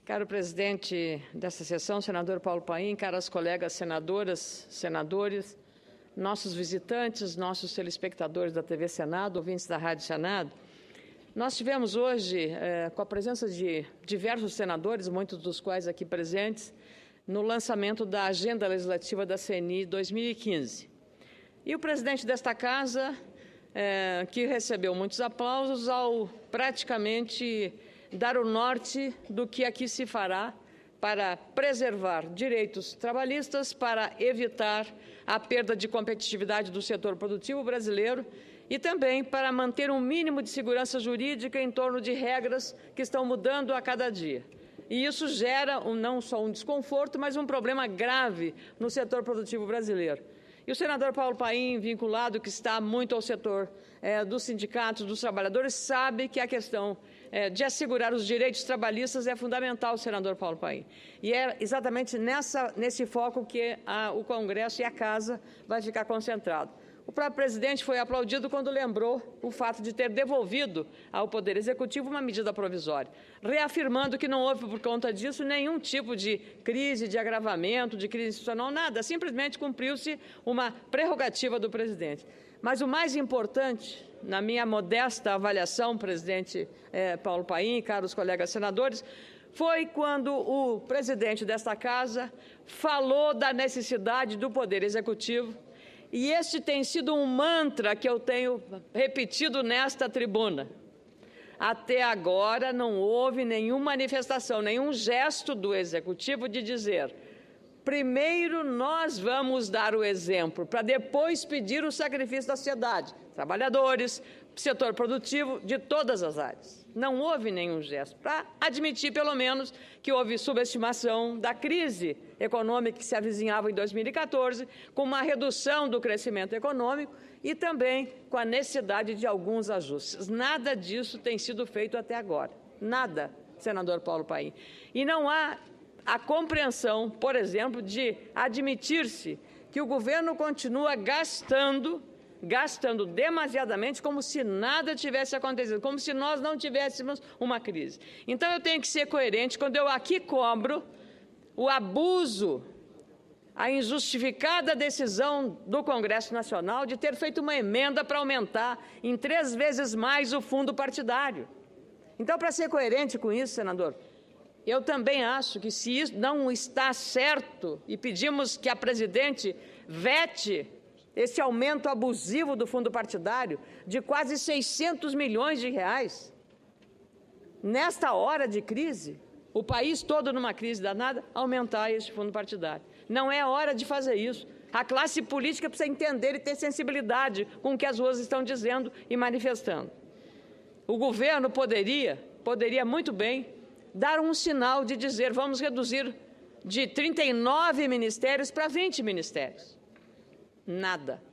Caro presidente dessa sessão, senador Paulo Paim, caras colegas senadoras, senadores, nossos visitantes, nossos telespectadores da TV Senado, ouvintes da Rádio Senado, nós tivemos hoje, com a presença de diversos senadores, muitos dos quais aqui presentes, no lançamento da Agenda Legislativa da CNI 2015. E o presidente desta Casa, que recebeu muitos aplausos ao praticamente dar o norte do que aqui se fará para preservar direitos trabalhistas, para evitar a perda de competitividade do setor produtivo brasileiro e também para manter um mínimo de segurança jurídica em torno de regras que estão mudando a cada dia. E isso gera não só um desconforto, mas um problema grave no setor produtivo brasileiro. E o senador Paulo Paim, vinculado, que está muito ao setor dos sindicatos, dos trabalhadores, sabe que a questão de assegurar os direitos trabalhistas é fundamental, senador Paulo Paim. E é exatamente nesse foco que o Congresso e a Casa vai ficar concentrado. O próprio presidente foi aplaudido quando lembrou o fato de ter devolvido ao Poder Executivo uma medida provisória, reafirmando que não houve, por conta disso, nenhum tipo de crise, de agravamento, de crise institucional, nada. Simplesmente cumpriu-se uma prerrogativa do presidente. Mas o mais importante, na minha modesta avaliação, presidente Paulo Paim, caros colegas senadores, foi quando o presidente desta Casa falou da necessidade do Poder Executivo. E este tem sido um mantra que eu tenho repetido nesta tribuna. Até agora não houve nenhuma manifestação, nenhum gesto do Executivo de dizer: primeiro nós vamos dar o exemplo, para depois pedir o sacrifício da sociedade, trabalhadores, setor produtivo, de todas as áreas. Não houve nenhum gesto para admitir, pelo menos, que houve subestimação da crise econômica que se avizinhava em 2014, com uma redução do crescimento econômico e também com a necessidade de alguns ajustes. Nada disso tem sido feito até agora. Nada, senador Paulo Paim. E não há a compreensão, por exemplo, de admitir-se que o governo continua gastando demasiadamente, como se nada tivesse acontecido, como se nós não tivéssemos uma crise. Então, eu tenho que ser coerente quando eu aqui cobro o abuso, a injustificada decisão do Congresso Nacional de ter feito uma emenda para aumentar em 3 vezes mais o fundo partidário. Então, para ser coerente com isso, senador, eu também acho que, se isso não está certo, e pedimos que a presidente vete esse aumento abusivo do fundo partidário de quase 600 milhões de reais, nesta hora de crise, o país todo numa crise danada, aumentar esse fundo partidário. Não é hora de fazer isso. A classe política precisa entender e ter sensibilidade com o que as ruas estão dizendo e manifestando. O governo poderia muito bem dar um sinal de dizer: vamos reduzir de 39 ministérios para 20 ministérios. Nada.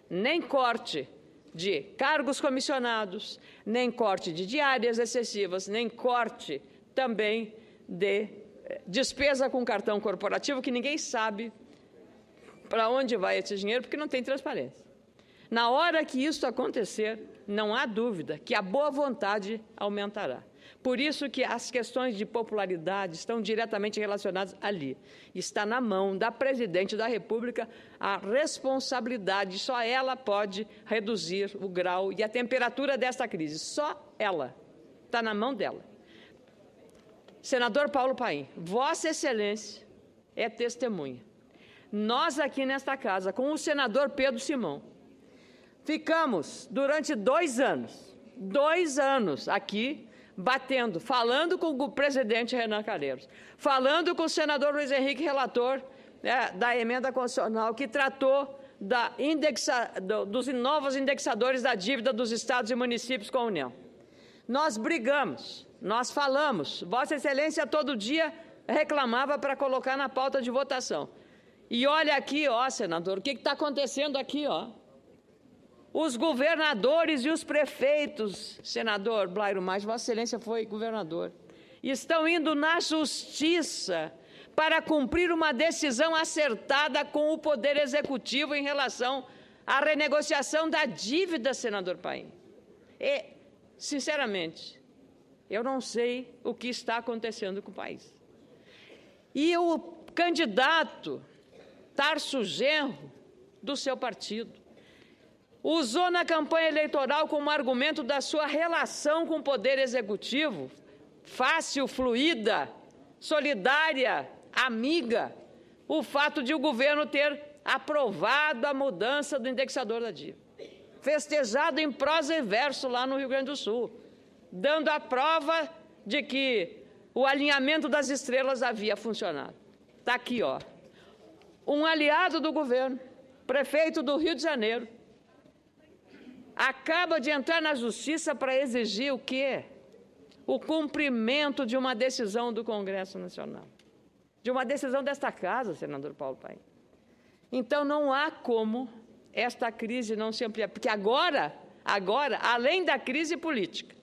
Nem corte de cargos comissionados, nem corte de diárias excessivas, nem corte também de despesa com cartão corporativo, que ninguém sabe para onde vai esse dinheiro, porque não tem transparência. Na hora que isso acontecer, não há dúvida que a boa vontade aumentará. Por isso que as questões de popularidade estão diretamente relacionadas ali. Está na mão da presidente da República a responsabilidade, só ela pode reduzir o grau e a temperatura desta crise, só ela, está na mão dela. Senador Paulo Paim, Vossa Excelência é testemunha. Nós aqui nesta casa, com o senador Pedro Simão, ficamos durante 2 anos aqui, batendo, falando com o presidente Renan Calheiros, falando com o senador Luiz Henrique, relator da emenda constitucional, que tratou dos novos indexadores da dívida dos estados e municípios com a União. Nós brigamos, nós falamos, Vossa Excelência todo dia reclamava para colocar na pauta de votação. E olha aqui, senador, o que está acontecendo aqui, Os governadores e os prefeitos, senador Blairo Maggi, Vossa Excelência foi governador, estão indo na justiça para cumprir uma decisão acertada com o Poder Executivo em relação à renegociação da dívida, senador Paim. E, sinceramente, eu não sei o que está acontecendo com o país. e o candidato Tarso Genro, do seu partido, usou na campanha eleitoral como argumento da sua relação com o Poder Executivo, fácil, fluida, solidária, amiga, o fato de o governo ter aprovado a mudança do indexador da dívida, festejado em prosa e verso lá no Rio Grande do Sul, dando a prova de que o alinhamento das estrelas havia funcionado. Está aqui, ó. Um aliado do governo, prefeito do Rio de Janeiro, acaba de entrar na justiça para exigir o quê? O cumprimento de uma decisão do Congresso Nacional, de uma decisão desta casa, senador Paulo Paim. Então, não há como esta crise não se ampliar, porque agora, além da crise política,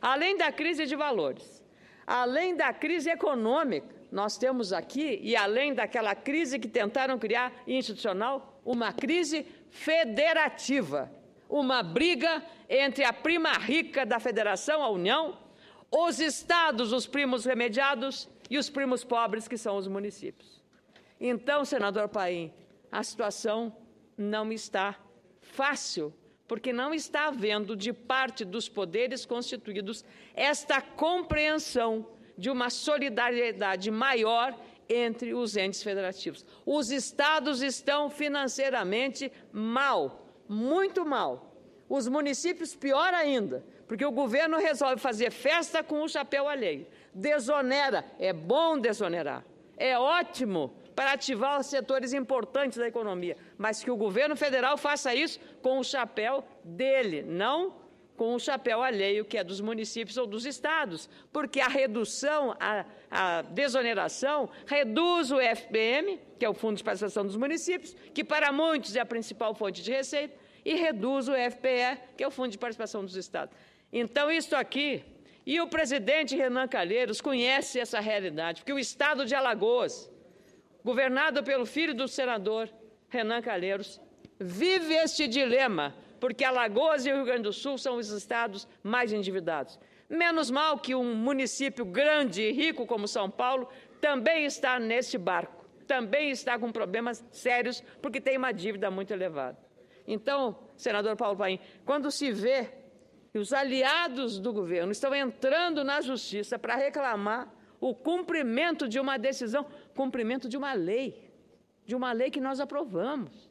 além da crise de valores, além da crise econômica, nós temos aqui, e além daquela crise que tentaram criar institucional, uma crise federativa, uma briga entre a prima rica da Federação, a União, os estados, os primos remediados, e os primos pobres, que são os municípios. Então, senador Paim, a situação não está fácil, porque não está havendo, de parte dos poderes constituídos, esta compreensão de uma solidariedade maior entre os entes federativos. Os estados estão financeiramente mal, muito mal. Os municípios, pior ainda, porque o governo resolve fazer festa com o chapéu alheio. Desonera, é bom desonerar, é ótimo para ativar os setores importantes da economia, mas que o governo federal faça isso com o chapéu dele, não com o chapéu alheio, que é dos municípios ou dos estados, porque a redução, a desoneração, reduz o FPM, que é o Fundo de Participação dos Municípios, que para muitos é a principal fonte de receita, e reduz o FPE, que é o Fundo de Participação dos Estados. Então, isso aqui, e o presidente Renan Calheiros conhece essa realidade, porque o estado de Alagoas, governado pelo filho do senador Renan Calheiros, vive este dilema, porque Alagoas e o Rio Grande do Sul são os estados mais endividados. Menos mal que um município grande e rico como São Paulo também está nesse barco, também está com problemas sérios, porque tem uma dívida muito elevada. Então, senador Paulo Paim, quando se vê que os aliados do governo estão entrando na justiça para reclamar o cumprimento de uma decisão, cumprimento de uma lei que nós aprovamos.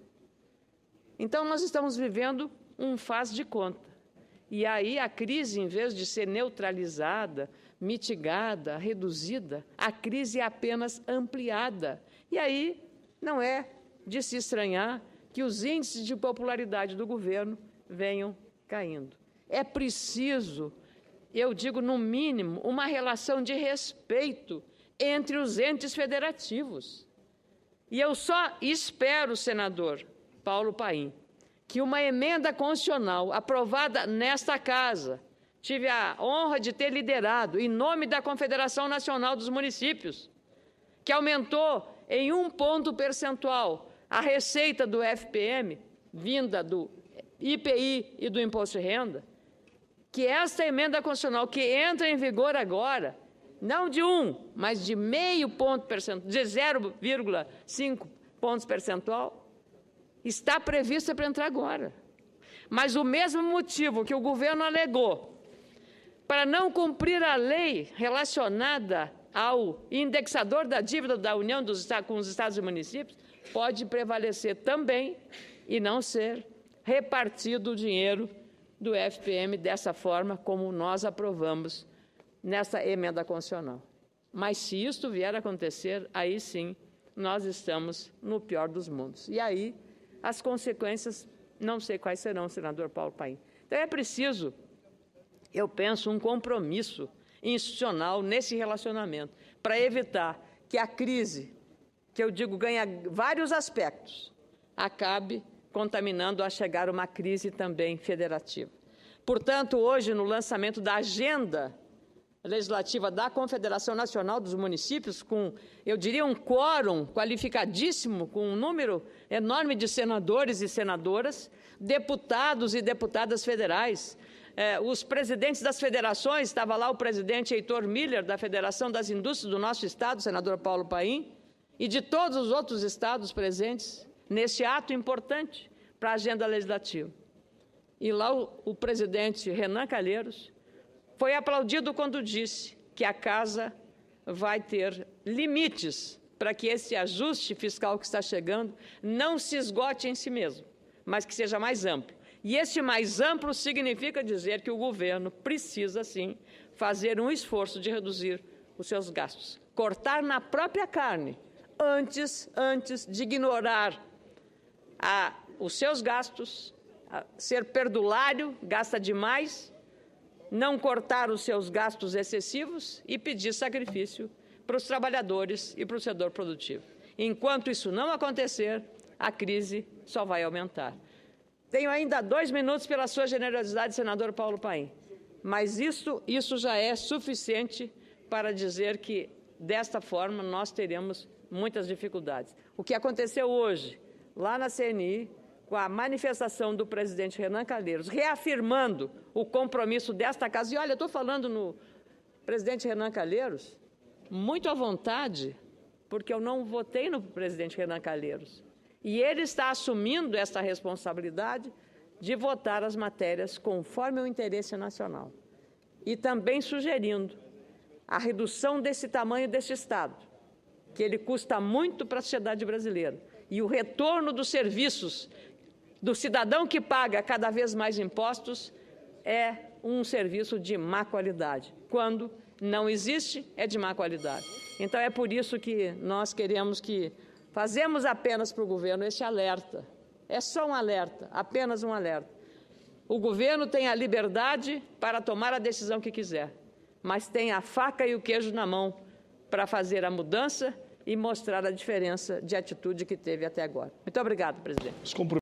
Então, nós estamos vivendo um faz de conta. E aí a crise, em vez de ser neutralizada, mitigada, reduzida, a crise é apenas ampliada. E aí não é de se estranhar que os índices de popularidade do governo venham caindo. É preciso, eu digo no mínimo, uma relação de respeito entre os entes federativos. E eu só espero, senador Paulo Paim, que uma emenda constitucional aprovada nesta casa, tive a honra de ter liderado, em nome da Confederação Nacional dos Municípios, que aumentou em 1 ponto percentual a receita do FPM, vinda do IPI e do Imposto de Renda, que esta emenda constitucional que entra em vigor agora, não de 1, mas de meio ponto percentual, de 0,5 pontos percentual, está prevista para entrar agora. Mas o mesmo motivo que o governo alegou para não cumprir a lei relacionada ao indexador da dívida da União com os estados e municípios, pode prevalecer também e não ser repartido o dinheiro do FPM dessa forma como nós aprovamos nessa emenda constitucional. Mas se isto vier a acontecer, aí sim nós estamos no pior dos mundos. E aí as consequências, não sei quais serão, senador Paulo Paim. Então é preciso, eu penso, um compromisso institucional nesse relacionamento, para evitar que a crise, que eu digo ganha vários aspectos, acabe contaminando a chegar uma crise também federativa. Portanto, hoje, no lançamento da agenda legislativa da Confederação Nacional dos Municípios, com, eu diria, um quórum qualificadíssimo, com um número enorme de senadores e senadoras, deputados e deputadas federais, os presidentes das federações, estava lá o presidente Heitor Miller, da Federação das Indústrias do nosso estado, senador Paulo Paim, e de todos os outros estados presentes neste ato importante para a agenda legislativa. E lá o presidente Renan Calheiros foi aplaudido quando disse que a Casa vai ter limites para que esse ajuste fiscal que está chegando não se esgote em si mesmo, mas que seja mais amplo. E esse mais amplo significa dizer que o governo precisa, sim, fazer um esforço de reduzir os seus gastos, cortar na própria carne, antes de ignorar os seus gastos, ser perdulário, gasta demais, não cortar os seus gastos excessivos e pedir sacrifício para os trabalhadores e para o setor produtivo. Enquanto isso não acontecer, a crise só vai aumentar. Tenho ainda 2 minutos pela sua generosidade, senador Paulo Paim, mas isso já é suficiente para dizer que, desta forma, nós teremos muitas dificuldades. O que aconteceu hoje, lá na CNI, com a manifestação do presidente Renan Calheiros, reafirmando o compromisso desta Casa, e olha, eu estou falando no presidente Renan Calheiros, muito à vontade, porque eu não votei no presidente Renan Calheiros. E ele está assumindo essa responsabilidade de votar as matérias conforme o interesse nacional. E também sugerindo a redução desse tamanho desse Estado, que ele custa muito para a sociedade brasileira, e o retorno dos serviços do cidadão que paga cada vez mais impostos é um serviço de má qualidade. Quando não existe, é de má qualidade. Então, é por isso que nós fazemos apenas para o governo esse alerta. É só um alerta, apenas um alerta. O governo tem a liberdade para tomar a decisão que quiser, mas tem a faca e o queijo na mão para fazer a mudança e mostrar a diferença de atitude que teve até agora. Muito obrigado, presidente.